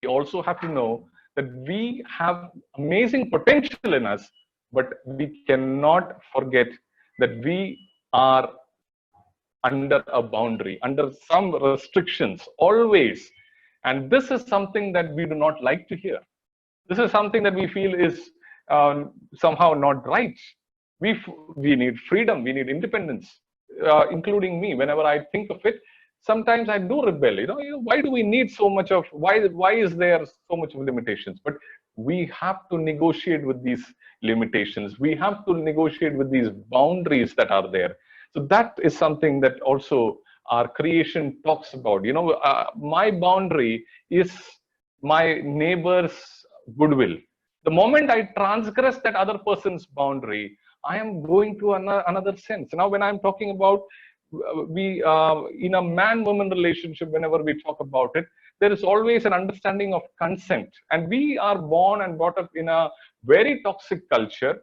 also have to know that we have amazing potential in us, but we cannot forget that we are under a boundary, under some restrictions, always. And this is something that we do not like to hear. This is something that we feel is somehow not right. We need freedom, we need independence, including me. Whenever I think of it, sometimes I do rebel. Why do we need so much of, why is there so much of limitations? But we have to negotiate with these limitations. We have to negotiate with these boundaries that are there. So that is something that also our creation talks about. My boundary is my neighbor's goodwill. The moment I transgress that other person's boundary, I am going to another sense. Now, when I'm talking about we in a man-woman relationship, whenever we talk about it, there is always an understanding of consent, and we are born and brought up in a very toxic culture.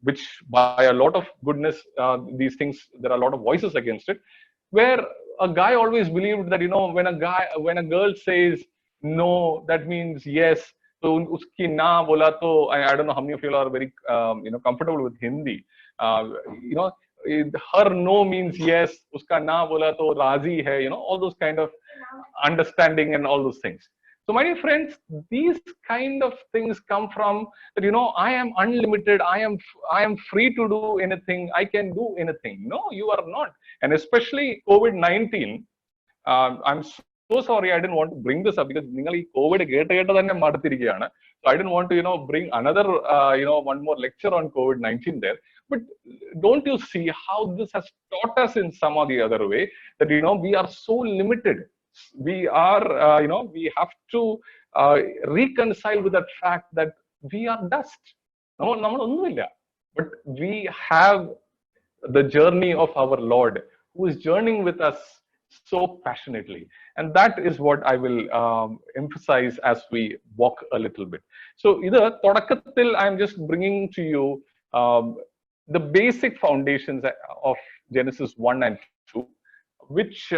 Which by a lot of goodness, these things, there are a lot of voices against it, where a guy always believed that when a girl says no, that means yes. So uski na bola to, I don't know how many of you are very comfortable with Hindi. You know her no means yes, uska na bola to razi hai. All those kind of understanding and all those things. So, my dear friends, these kind of things come from that. I am unlimited. I am free to do anything. I can do anything. No, you are not. And especially COVID-19. I'm so sorry. I didn't want to bring this up because COVID so I didn't want to bring another one more lecture on COVID-19 there. But don't you see how this has taught us in some or the other way that we are so limited. We are, we have to reconcile with that fact that we are dust. But we have the journey of our Lord, who is journeying with us so passionately. And that is what I will emphasize as we walk a little bit. So, either Todakatil, I'm just bringing to you the basic foundations of Genesis 1 and 2, which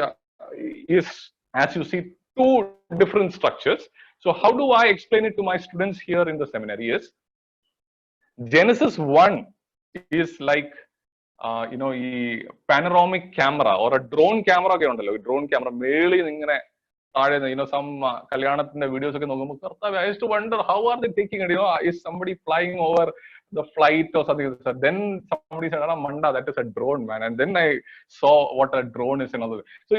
is, as you see, two different structures. So how do I explain it to my students here in the seminary is, Genesis 1 is like, a panoramic camera or a drone camera. Drone camera, some Kalyanathinda videos. I used to wonder, how are they taking it? Is somebody flying over the flight or something? Then somebody said, Manda, that is a drone, man. And then I saw what a drone is and all that. So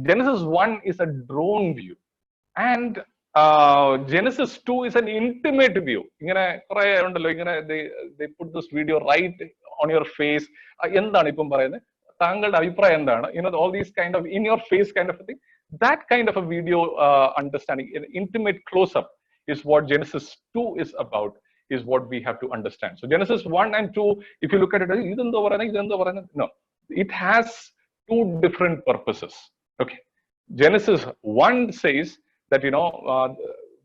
Genesis 1 is a drone view, and Genesis 2 is an intimate view. They put this video right on your face. All these kind of in your face kind of a thing. That kind of a video understanding, an intimate close-up, is what Genesis 2 is about, is what we have to understand. So Genesis 1 and 2, if you look at it, no, it has two different purposes. Okay, Genesis 1 says that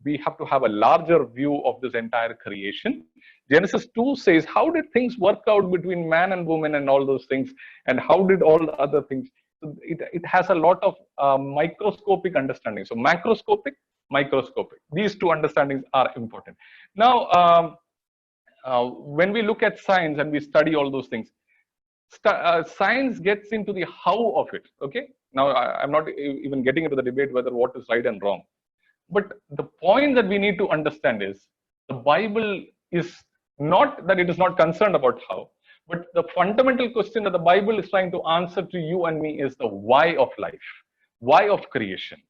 we have to have a larger view of this entire creation. Genesis 2 says, how did things work out between man and woman and all those things, and how did all the other things. It has a lot of microscopic understanding. So macroscopic, microscopic. These two understandings are important. Now, when we look at science and we study all those things, science gets into the how of it. Okay. Now, I'm not even getting into the debate whether what is right and wrong. But the point that we need to understand is, the Bible is not that it is not concerned about how, but the fundamental question that the Bible is trying to answer to you and me is the why of life, why of creation,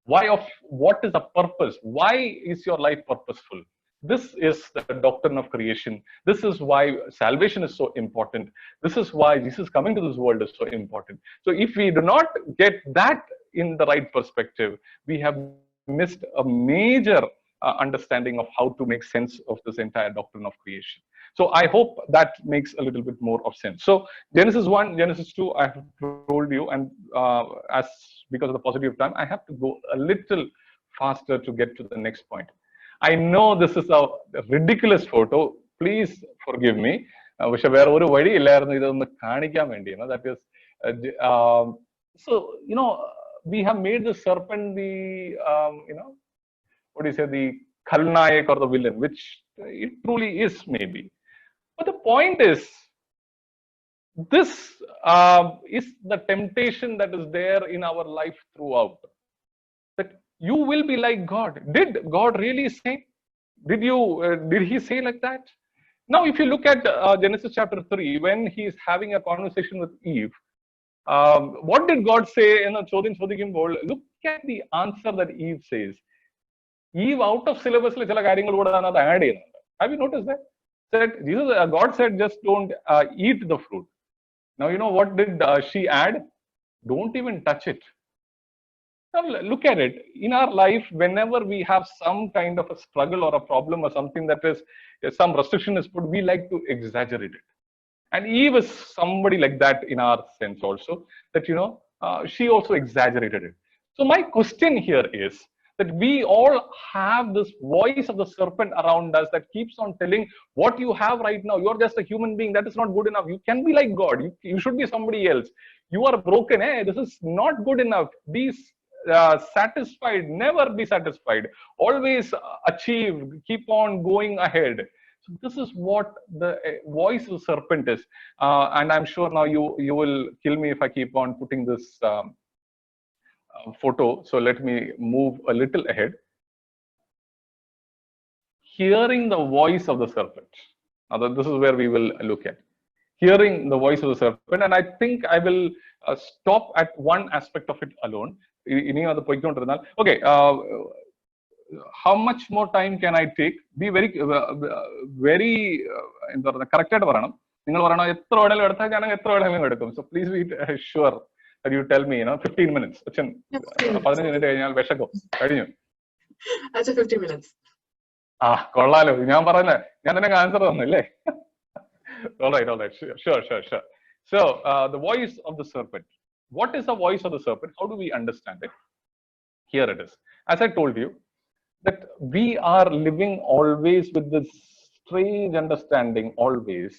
why of what is the purpose, why is your life purposeful. This is the doctrine of creation. This is why salvation is so important. This is why Jesus coming to this world is so important. So if we do not get that in the right perspective, we have missed a major understanding of how to make sense of this entire doctrine of creation. So I hope that makes a little bit more of sense. So Genesis 1, Genesis 2, I have told you, and as because of the paucity of time, I have to go a little faster to get to the next point. I know this is a ridiculous photo. Please forgive me. That is, so we have made the serpent the, what do you say, the Khalnayak or the villain, which it truly is maybe. But the point is, this is the temptation that is there in our life throughout. That you will be like God. Did God really say? Did he say like that? Now, if you look at Genesis chapter 3, when he is having a conversation with Eve, what did God say in the Chodin Chodikimbol? Look at the answer that Eve says. Eve out of syllabus le chala കാര്യങ്ങൾ കൂടെ അതിനകത്ത് add ചെയ്യുന്നുണ്ട്. Have you noticed that? God said, just don't eat the fruit. Now, you know what did she add? Don't even touch it. Now, look at it. In our life, whenever we have some kind of a struggle or a problem or something that is, some restriction is put, we like to exaggerate it. And Eve is somebody like that in our sense also, that, she also exaggerated it. So my question here is that we all have this voice of the serpent around us that keeps on telling, what you have right now, you're just a human being, that is not good enough. You can be like God. You should be somebody else. You are broken. This is not good enough. Be satisfied. Never be satisfied. Always achieve. Keep on going ahead. So this is what the voice of the serpent is. And I'm sure now you will kill me if I keep on putting this photo. So let me move a little ahead. Hearing the voice of the serpent. Now this is where we will look at. Hearing the voice of the serpent. And I think I will stop at one aspect of it alone. Okay. How much more time can I take? Be very correct. So please be sure that you tell me, 15 minutes. 15 minutes. That's 50 minutes. കൊള്ളാലോ, ഞാൻ പറഞ്ഞ ഞാൻ തന്നെ answer തന്നല്ലേ. All right. Sure. So the voice of the serpent. What is the voice of the serpent? How do we understand it? Here it is. As I told you, that we are living always with this strange understanding, always,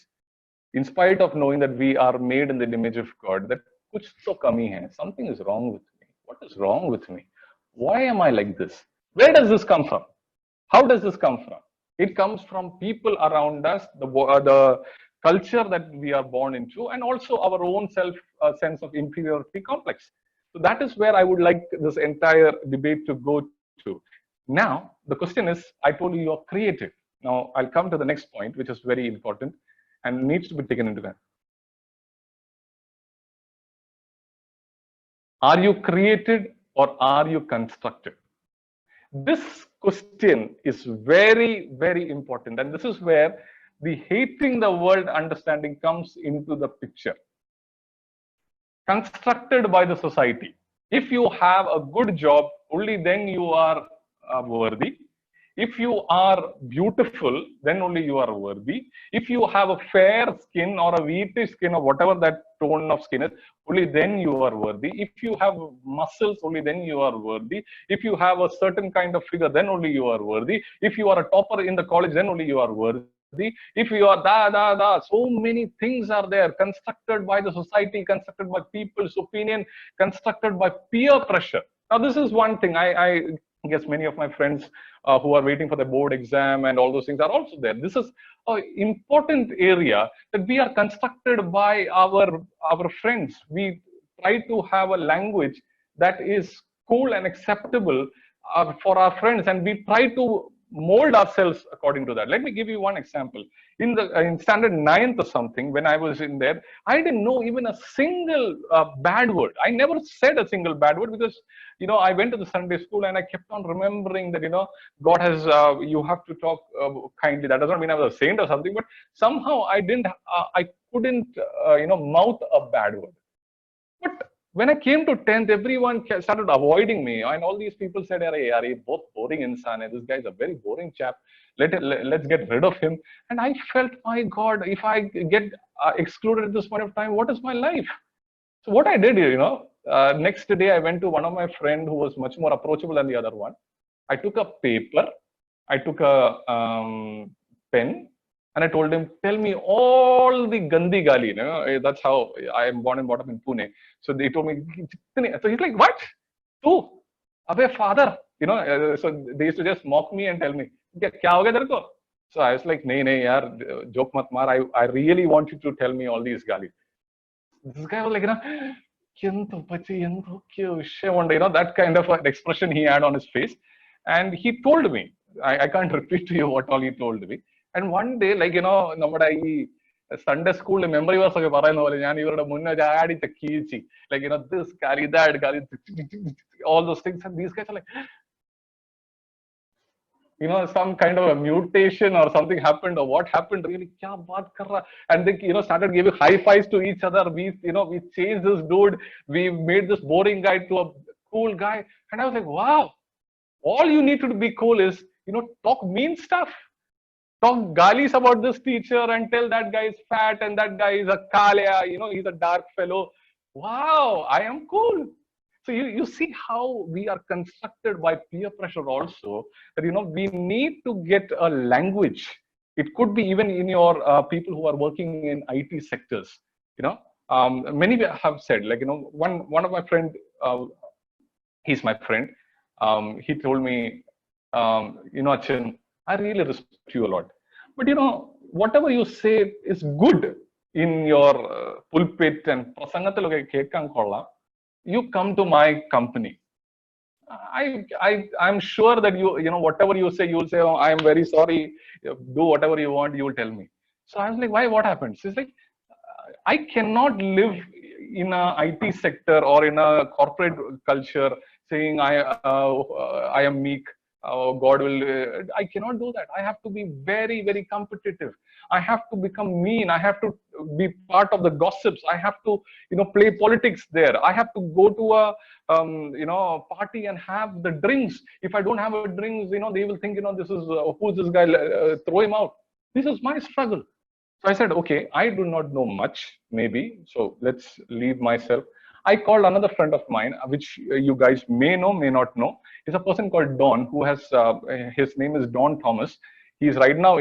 in spite of knowing that we are made in the image of God, that kuch to kami hai, something is wrong with me. What is wrong with me? Why am I like this? Where does this come from? How does this come from? It comes from people around us, the culture that we are born into, and also our own self sense of inferiority complex. So that is where I would like this entire debate to go to. Now, the question is, I told you you're creative. Now, I'll come to the next point, which is very important and needs to be taken into account. Are you created or are you constructed? This question is very, very important. And this is where the hating the world understanding comes into the picture. Constructed by the society. If you have a good job, only then you are worthy. If you are beautiful, then only you are worthy. If you have a fair skin or a wheatish skin or whatever that tone of skin is, only then you are worthy. If you have muscles, only then you are worthy. If you have a certain kind of figure, then only you are worthy. If you are a topper in the college, then only you are worthy. If you are so many things are there, constructed by the society, constructed by people's opinion, constructed by peer pressure. Now, this is one thing. I guess many of my friends who are waiting for the board exam and all those things are also there. This is an important area that we are constructed by our friends. We try to have a language that is cool and acceptable for our friends, and we try to mold ourselves according to that. Let me give you one example. In standard 9th or something, when I was in there, I didn't know even a single bad word. I never said a single bad word because, I went to the Sunday school and I kept on remembering that, God has, you have to talk kindly. That doesn't mean I was a saint or something, but somehow I couldn't, mouth a bad word. But when I came to 10th, everyone started avoiding me, and all these people said, "Arey, both boring insan hai. This guy is a very boring chap. Let's get rid of him." And I felt, my God, if I get excluded at this point of time, what is my life? So what I did, next day I went to one of my friend who was much more approachable than the other one. I took a paper, I took a pen, and I told him, tell me all the gandhi gali. That's how I am born and brought up in Pune. So they told me, so he's like, what? Tu, abe father, so they used to just mock me and tell me, kya ho gaya tere ko? So I was like, nahi, nahi, yaar, joke mat maar. I really want you to tell me all these galis. This guy was like, "Kintu pachi endu kyushe," that kind of an expression he had on his face. And he told me, I can't repeat to you what all he told me. And one day, like, നമ്മുടെ ഈ Sunday school memory verse ഒക്കെ പറയുന്ന പോലെ ഞാൻ ഇവരുടെ മുന്നേ ചാടി കീച്ചി, like, this carry that carry all those things, and these guys are like, some kind of a mutation or something happened, or what happened really, kya baat kar raha? And they, started giving high fives to each other. We changed this dude. We made this boring guy to a cool guy. And I was like, wow, all you need to be cool is, talk mean stuff. Talk galis about this teacher and tell that guy is fat and that guy is a kalya, he's a dark fellow. Wow, I am cool. So you see how we are constructed by peer pressure also, that, we need to get a language. It could be even in your people who are working in IT sectors, many have said, like, one of my friend, he's my friend, he told me, Achin, I really respect you a lot. But, whatever you say is good in your pulpit and prasangathilokke kekkan kollam. You come to my company. I'm sure that whatever you say, you'll say, oh, I am very sorry. Do whatever you want, you'll tell me. So I was like, why? What happens? It's like, I cannot live in a IT sector or in a corporate culture saying I am meek. God will. I cannot do that. I have to be very, very competitive. I have to become mean. I have to be part of the gossips. I have to, play politics there. I have to go to a, party and have the drinks. If I don't have a drinks, they will think, this is who's this guy? Throw him out. This is my struggle. So I said, okay, I do not know much, maybe. So let's leave myself. I called another friend of mine, which you guys may know, may not know. He's a person called Don, who has, his name is Don Thomas. He's right now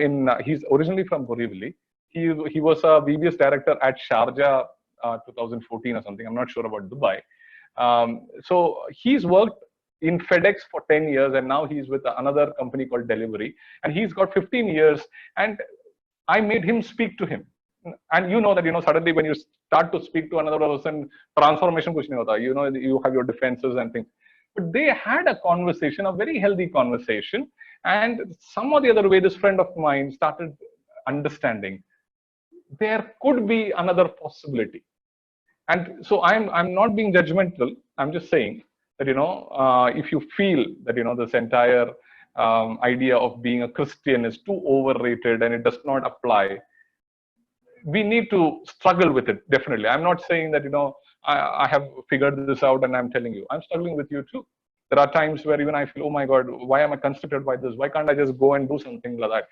he's originally from Borivali. He was a VBS director at Sharjah 2014 or something. I'm not sure about Dubai. So he's worked in FedEx for 10 years, and now he's with another company called Delivery. And he's got 15 years, and I made him speak to him. And that, suddenly when you start to speak to another person, transformation kuch nahi hota. You have your defenses and things. But they had a conversation, a very healthy conversation. And some or the other way, this friend of mine started understanding there could be another possibility. And so I'm not being judgmental. I'm just saying that, if you feel that, this entire idea of being a Christian is too overrated and it does not apply, we need to struggle with it. Definitely. I'm not saying that, I have figured this out and I'm telling you. I'm struggling with you too. There are times where even I feel, oh my God, why am I constricted by this? Why can't I just go and do something like that?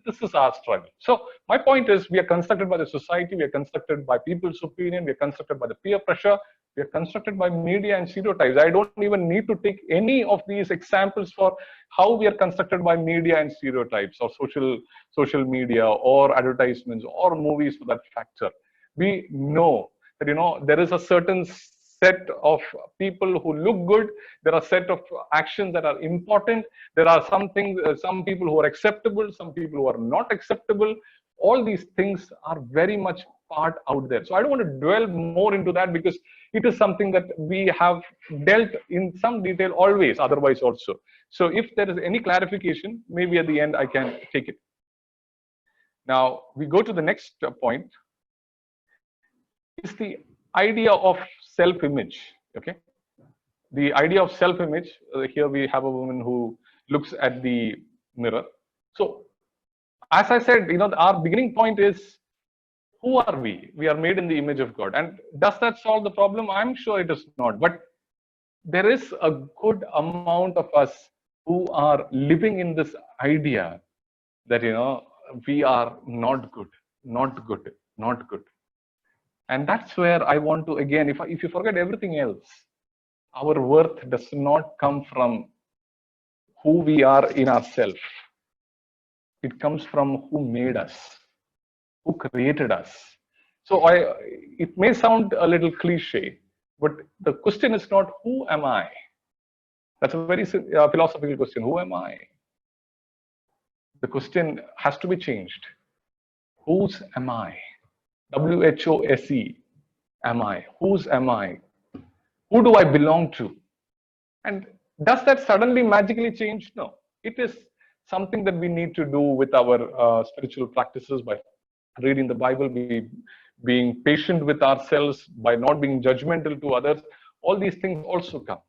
This is our struggle. So my point is, we are constructed by the society. We are constructed by people's opinion. We are constructed by the peer pressure. We are constructed by media and stereotypes. I don't even need to take any of these examples for how we are constructed by media and stereotypes, or social media, or advertisements, or movies for that factor. We know that, there is a certain set of people who look good. There are a set of actions that are important. There are some people who are acceptable, some people who are not acceptable. All these things are very much part out there. So I don't want to dwell more into that, because it is something that we have dealt in some detail always, otherwise also. So if there is any clarification, maybe at the end I can take it. Now we go to the next point. It's the idea of self-image. Okay, the idea of self-image. Here we have a woman who looks at the mirror. So as I said, our beginning point is, who are we? We are made in the image of God. And does that solve the problem? I'm sure it does not. But there is a good amount of us who are living in this idea that, we are not good, not good, not good. And that's where I want to, again, if you forget everything else, our worth does not come from who we are in ourselves. It comes from who made us, who created us. So it may sound a little cliche, but the question is not who am I? That's a very philosophical question. Who am I? The question has to be changed. Whose am I? WHOSE. Am I? Whose am I? Who do I belong to? And does that suddenly magically change? No. It is something that we need to do with our spiritual practices by reading the Bible, being patient with ourselves, by not being judgmental to others. All these things also come.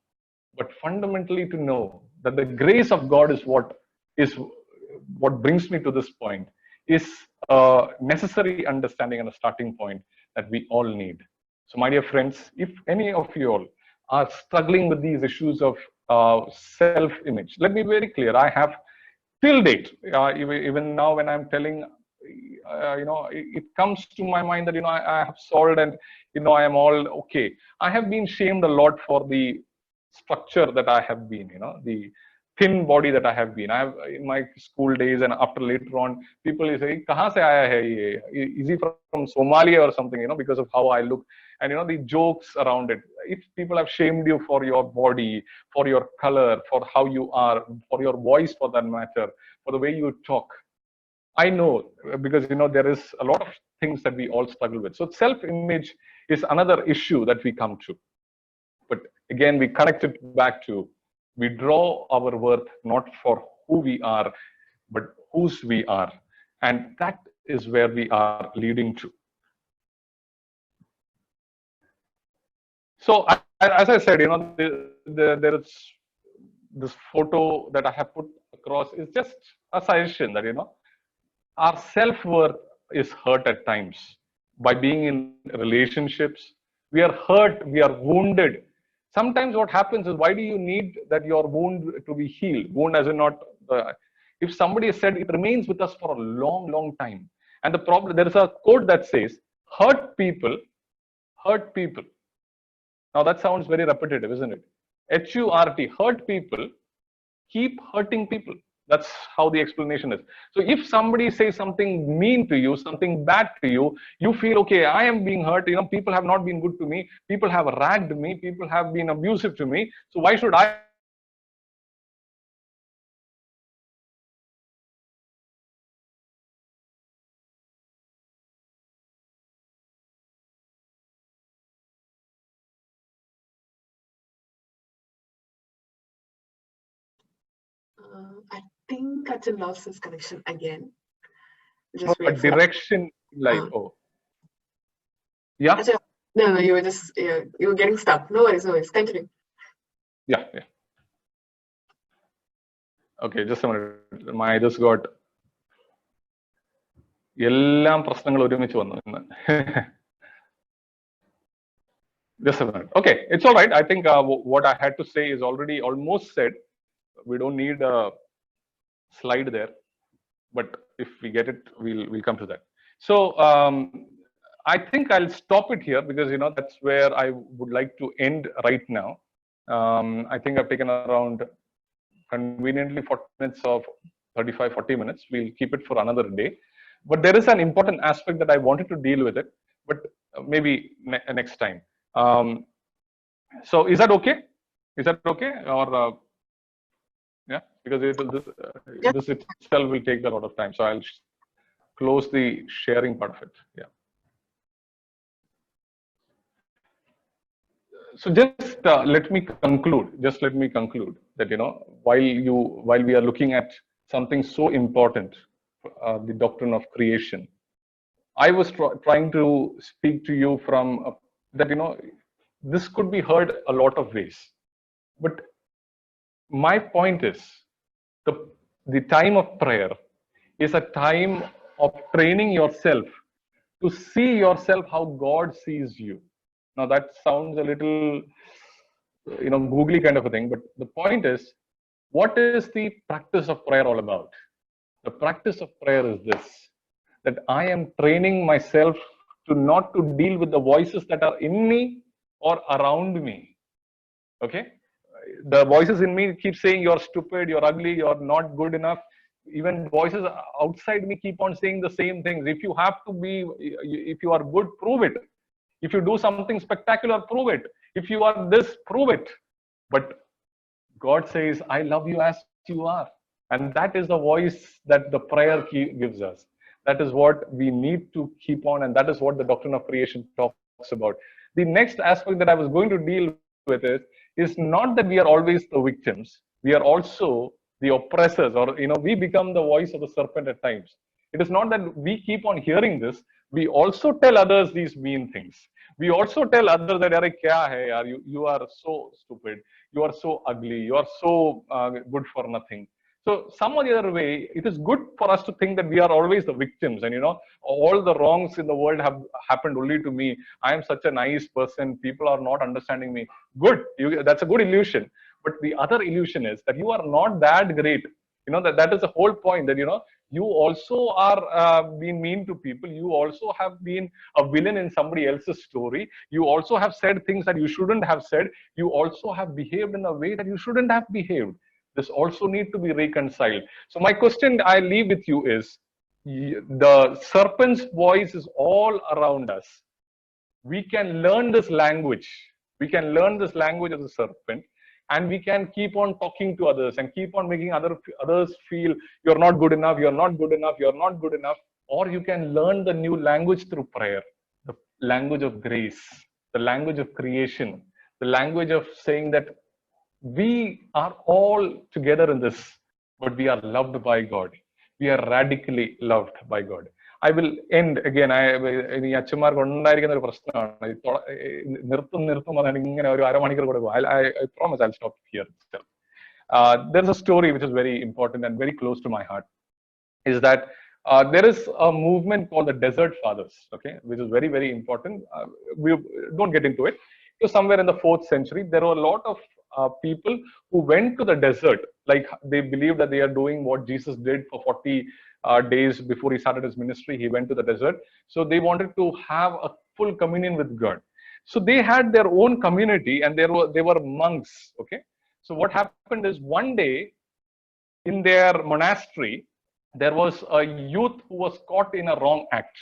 But fundamentally, to know that the grace of God is what brings me to this point is a necessary understanding and a starting point that we all need. So, my dear friends, if any of you all are struggling with these issues of self-image, let me be very clear. I have till date, even now when I'm telling, it comes to my mind that, I have solved and, I am all okay. I have been shamed a lot for the structure that I have been, the thin body that I have been. I have in my school days and after later on, people say, "Kahan se aaya hai ye? Is he from Somalia or something?" Because of how I look, and the jokes around it. If people have shamed you for your body, for your color, for how you are, for your voice, for that matter, for the way you talk, I know because there is a lot of things that we all struggle with. So self-image is another issue that we come to. But again, we connect it back to, we draw our worth not for who we are, but whose we are. And that is where we are leading to. So as I said, there is this photo that I have put across is just a suggestion that, our self-worth is hurt at times by being in relationships. We are hurt, we are wounded. Sometimes what happens is, why do you need that your wound to be healed? Wound as in not, if somebody has said, it remains with us for a long, long time. And the problem, there is a quote that says, hurt people. Now that sounds very repetitive, isn't it? HURT, hurt people keep hurting people. That's how the explanation is. So if somebody says something mean to you, something bad to you, you feel, okay, I am being hurt. People have not been good to me. People have ragged me. People have been abusive to me. So why should I? I think Achin lost his connection again. Just a direction like, oh. Yeah? Achin, no, you were getting stuck. No worries. Continue. Yeah. Okay, just a minute. I just got എല്ലാം പ്രശ്നങ്ങൾ ഒരുമിച്ച് വന്നു ഇന്ന്. Just a minute. Okay, it's all right. I think what I had to say is already almost said. We don't need a slide there, but if we get it, we'll come to that. So I think I'll stop it here because that's where I would like to end right now. I think I've taken around conveniently 40 minutes of 35-40 minutes. We'll keep it for another day. But there is an important aspect that I wanted to deal with it, but maybe next time. So is that okay? Or yeah, because this itself will take a lot of time. So I'll close the sharing part of it. Yeah. So just let me conclude. That while we are looking at something so important, the doctrine of creation, I was trying to speak to you from that this could be heard a lot of ways, but my point is the time of prayer is a time of training yourself to see yourself how God sees you. Now that sounds a little googly kind of a thing, but the point is, what is the practice of prayer all about? The practice of prayer is this, that I am training myself to not to deal with the voices that are in me or around me. Okay, the voices in me keep saying you're stupid, you're ugly, you're not good enough. Even voices outside me keep on saying the same things. If you are good, prove it. If you do something spectacular, prove it. If you are this, prove it. But God says, I love you as you are. And that is the voice that the prayer gives us. That is what we need to keep on, and that is what the doctrine of creation talks about. The next aspect that I was going to deal with is not that we are always the victims. We are also the oppressors, or we become the voice of the serpent at times. It is not that we keep on hearing this. We also tell others these mean things. We also tell others that, "Arey, kya hai, yaar? You are so stupid. You are so ugly. You are so good for nothing." So some or the other way, it is good for us to think that we are always the victims, and all the wrongs in the world have happened only to me. I am such a nice person. People are not understanding me. Good. That's a good illusion. But the other illusion is that you are not that great. That is the whole point. That you also are being mean to people. You also have been a villain in somebody else's story. You also have said things that you shouldn't have said. You also have behaved in a way that you shouldn't have behaved. This also need to be reconciled. So my question I leave with you is, the serpent's voice is all around us. We can learn this language. We can learn this language of the serpent, and we can keep on talking to others and keep on making others feel you're not good enough, you're not good enough, you're not good enough. Or you can learn the new language through prayer, the language of grace, the language of creation, the language of saying that we are all together in this, but we are loved by God. We are radically loved by God. I will end again. ഈ അച്ഛന്മാർക്ക് ഉണ്ടായിരിക്കുന്ന ഒരു പ്രശ്നമാണ് നിർത്തും ഇങ്ങനെ ഒരു അരമണിക്കൂർ കൂടെ പോകും. I promise I'll stop here. There's a story which is very important and very close to my heart. Is that there is a movement called the Desert Fathers, okay, which is very, very important. We don't get into it. So somewhere in the 4th century, there were a lot of people who went to the desert. Like, they believed that they are doing what Jesus did for 40 days before he started his ministry. He went to the desert. So they wanted to have a full communion with God. So they had their own community, and they were monks, okay. So what happened is, one day in their monastery, there was a youth who was caught in a wrong act.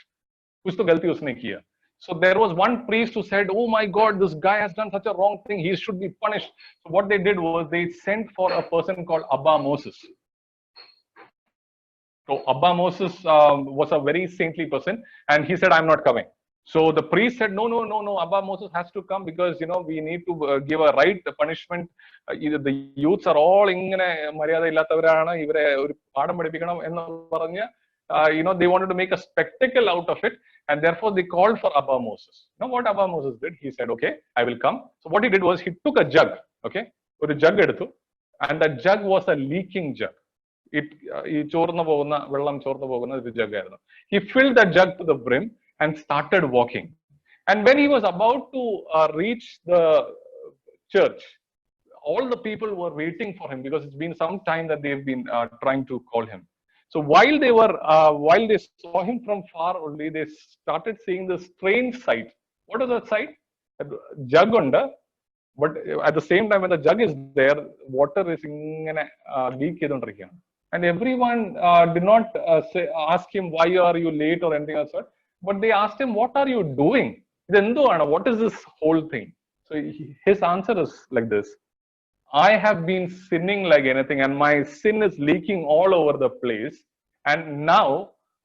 कुछ तो गलती उसने किया. So there was one priest who said, "Oh my God, this guy has done such a wrong thing. He should be punished." So what they did was they sent for a person called Abba Moses. So Abba Moses was a very saintly person, and he said, "I'm not coming." So the priest said, "No, no, no, no. Abba Moses has to come, because we need to give a right punishment. The youths are all ഇങ്ങനെ മര്യാദ ഇല്ലാത്തവരാണ്, ഇവരെ ഒരു പാഠം പഠിപ്പിക്കണം എന്ന് പറഞ്ഞ് they wanted to make a spectacle out of it, and therefore they called for Abba Moses. Now what Abba Moses did, he said, "Okay, I will come." So what he did was, he took a jug, okay, ഒരു jug എടുത്തു, and that jug was a leaking jug. ഈ ചോർന്നു പോകുന്ന വെള്ളം ചോർന്നു പോകുന്ന ഒരു jug ആയിരുന്നു. He filled that jug to the brim and started walking. And when he was about to reach the church, all the people were waiting for him, because it's been some time that they've been trying to call him. So while they saw him from far only, they started seeing this strange sight. What is that sight? A jug under, but at the same time, when the jug is there, water is leak ചെയ്തുകൊണ്ടിരിക്കുകയാണ്. And everyone did not ask him, "Why are you late?" or anything else, but they asked him, "What are you doing? What is this whole thing?" So his answer is like this: "I have been sinning like anything, and my sin is leaking all over the place. And now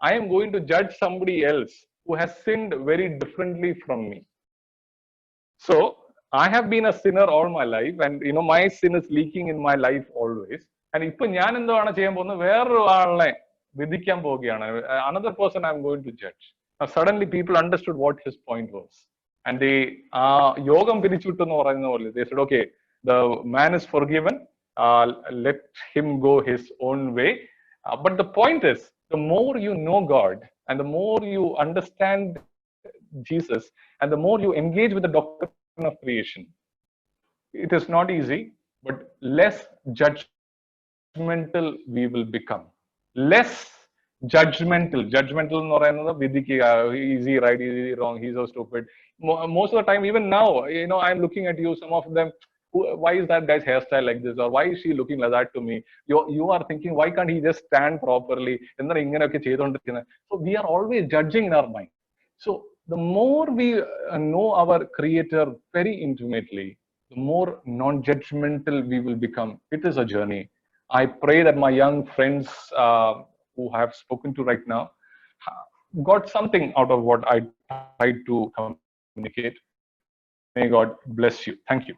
I am going to judge somebody else who has sinned very differently from me. So I have been a sinner all my life, and my sin is leaking in my life always. And ഇപ്പൊ ഞാൻ എന്താണ് ചെയ്യാൻ പോകുന്നത്? വേറൊരു ആളിനെ വിധിക്കാൻ പോവുകയാണ്. Another person I'm going to judge." Now suddenly people understood what his point was, and they യോഗം പിരിച്ചുവിട്ടു എന്ന് പറയുന്ന പോലെ, they said, "Okay, the man is forgiven. Let him go his own way." But the point is, the more you know God, and the more you understand Jesus, and the more you engage with the doctrine of creation, it is not easy, but less judgmental we will become. Less judgmental എന്ന് പറയുന്നത് വിധിക്കുക, is he right, is he wrong, he's so stupid. Most of the time, even now, I'm looking at you, some of them, why is that guy's hairstyle like this, or why is she looking like that to me? You are thinking, why can't he just stand properly? So we are always judging in our mind. So the more we know our Creator very intimately, the more non-judgmental we will become. It is a journey. I pray that my young friends who I have spoken to right now got something out of what I tried to communicate. May God bless you. Thank you.